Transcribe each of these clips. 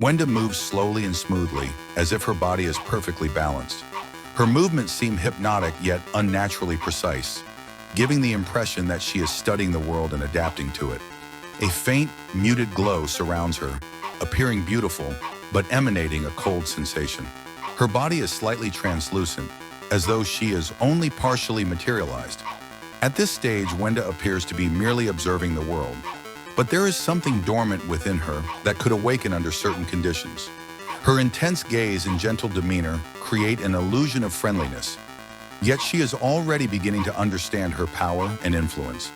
Wenda moves slowly and smoothly, as if her body is perfectly balanced. Her movements seem hypnotic yet unnaturally precise, giving the impression that she is studying the world and adapting to it. A faint, muted glow surrounds her, appearing beautiful, but emanating a cold sensation. Her body is slightly translucent, as though she is only partially materialized. At this stage, Wenda appears to be merely observing the world, but there is something dormant within her that could awaken under certain conditions. Her intense gaze and gentle demeanor create an illusion of friendliness, yet she is already beginning to understand her power and influence.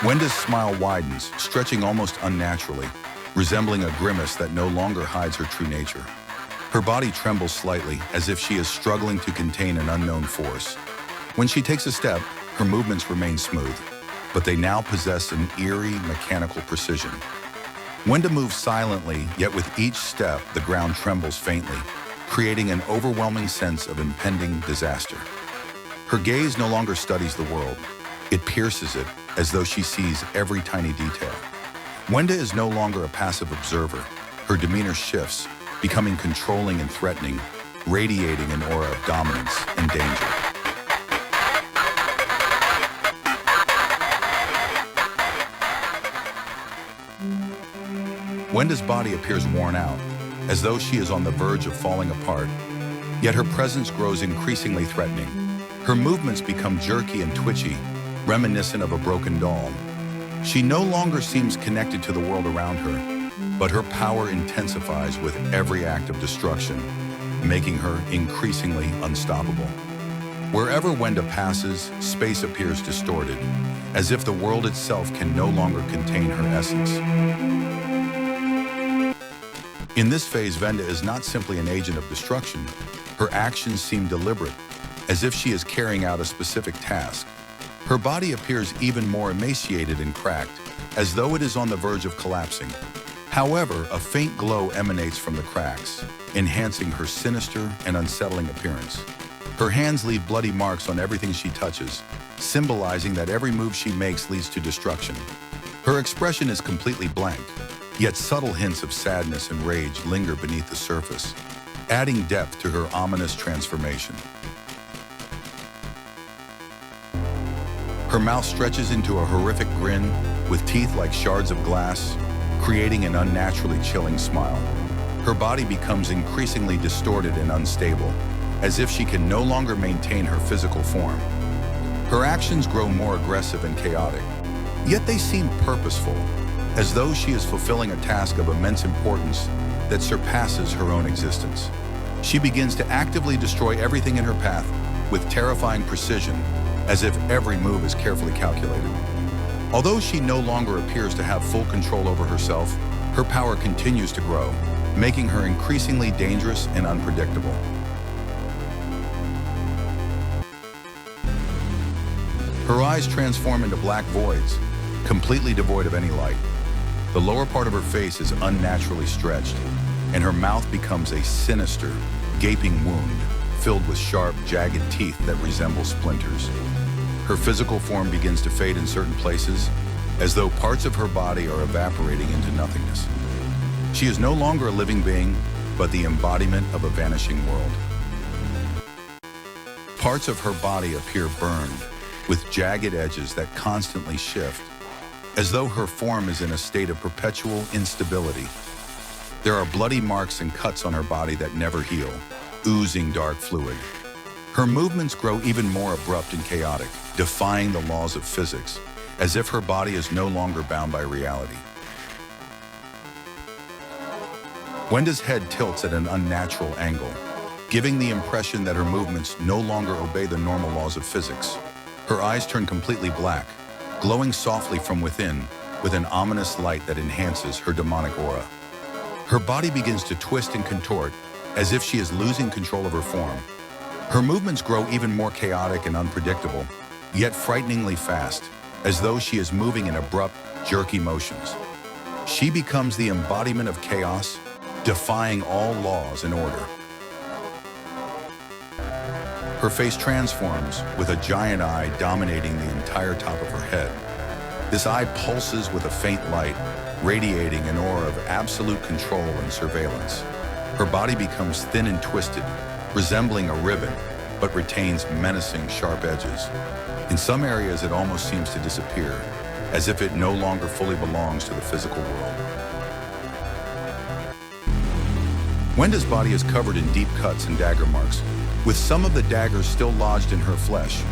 Wenda's smile widens, stretching almost unnaturally, resembling a grimace that no longer hides her true nature. Her body trembles slightly, as if she is struggling to contain an unknown force. When she takes a step, her movements remain smooth, but they now possess an eerie, mechanical precision. Wenda moves silently, yet with each step, the ground trembles faintly, creating an overwhelming sense of impending disaster. Her gaze no longer studies the world. It pierces it, as though she sees every tiny detail. Wenda is no longer a passive observer. Her demeanor shifts, becoming controlling and threatening, radiating an aura of dominance and danger. Wenda's body appears worn out, as though she is on the verge of falling apart, yet her presence grows increasingly threatening. Her movements become jerky and twitchy, reminiscent of a broken doll. She no longer seems connected to the world around her, but her power intensifies with every act of destruction, making her increasingly unstoppable. Wherever Wenda passes, space appears distorted, as if the world itself can no longer contain her essence. In this phase, Wenda is not simply an agent of destruction. Her actions seem deliberate, as if she is carrying out a specific task. Her body appears even more emaciated and cracked, as though it is on the verge of collapsing. However, a faint glow emanates from the cracks, enhancing her sinister and unsettling appearance. Her hands leave bloody marks on everything she touches, symbolizing that every move she makes leads to destruction. Her expression is completely blank, yet subtle hints of sadness and rage linger beneath the surface, adding depth to her ominous transformation. Her mouth stretches into a horrific grin, with teeth like shards of glass, creating an unnaturally chilling smile. Her body becomes increasingly distorted and unstable, as if she can no longer maintain her physical form. Her actions grow more aggressive and chaotic, yet they seem purposeful, as though she is fulfilling a task of immense importance that surpasses her own existence. She begins to actively destroy everything in her path with terrifying precision, as if every move is carefully calculated. Although she no longer appears to have full control over herself, her power continues to grow, making her increasingly dangerous and unpredictable. Her eyes transform into black voids, completely devoid of any light. The lower part of her face is unnaturally stretched, and her mouth becomes a sinister, gaping wound filled with sharp, jagged teeth that resemble splinters. Her physical form begins to fade in certain places, as though parts of her body are evaporating into nothingness. She is no longer a living being, but the embodiment of a vanishing world. Parts of her body appear burned, with jagged edges that constantly shift, as though her form is in a state of perpetual instability. There are bloody marks and cuts on her body that never heal, oozing dark fluid. Her movements grow even more abrupt and chaotic, defying the laws of physics, as if her body is no longer bound by reality. Wenda's head tilts at an unnatural angle, giving the impression that her movements no longer obey the normal laws of physics. Her eyes turn completely black, glowing softly from within, with an ominous light that enhances her demonic aura. Her body begins to twist and contort, as if she is losing control of her form. Her movements grow even more chaotic and unpredictable, yet frighteningly fast, as though she is moving in abrupt, jerky motions. She becomes the embodiment of chaos, defying all laws and order. Her face transforms, with a giant eye dominating the entire top of her head. This eye pulses with a faint light, radiating an aura of absolute control and surveillance. Her body becomes thin and twisted, resembling a ribbon, but retains menacing sharp edges. In some areas, it almost seems to disappear, as if it no longer fully belongs to the physical world. Wenda's body is covered in deep cuts and dagger marks, with some of the daggers still lodged in her flesh.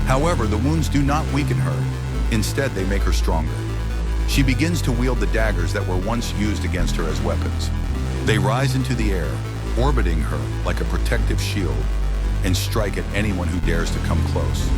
However, the wounds do not weaken her. Instead, they make her stronger. She begins to wield the daggers that were once used against her as weapons. They rise into the air, orbiting her like a protective shield, and strike at anyone who dares to come close.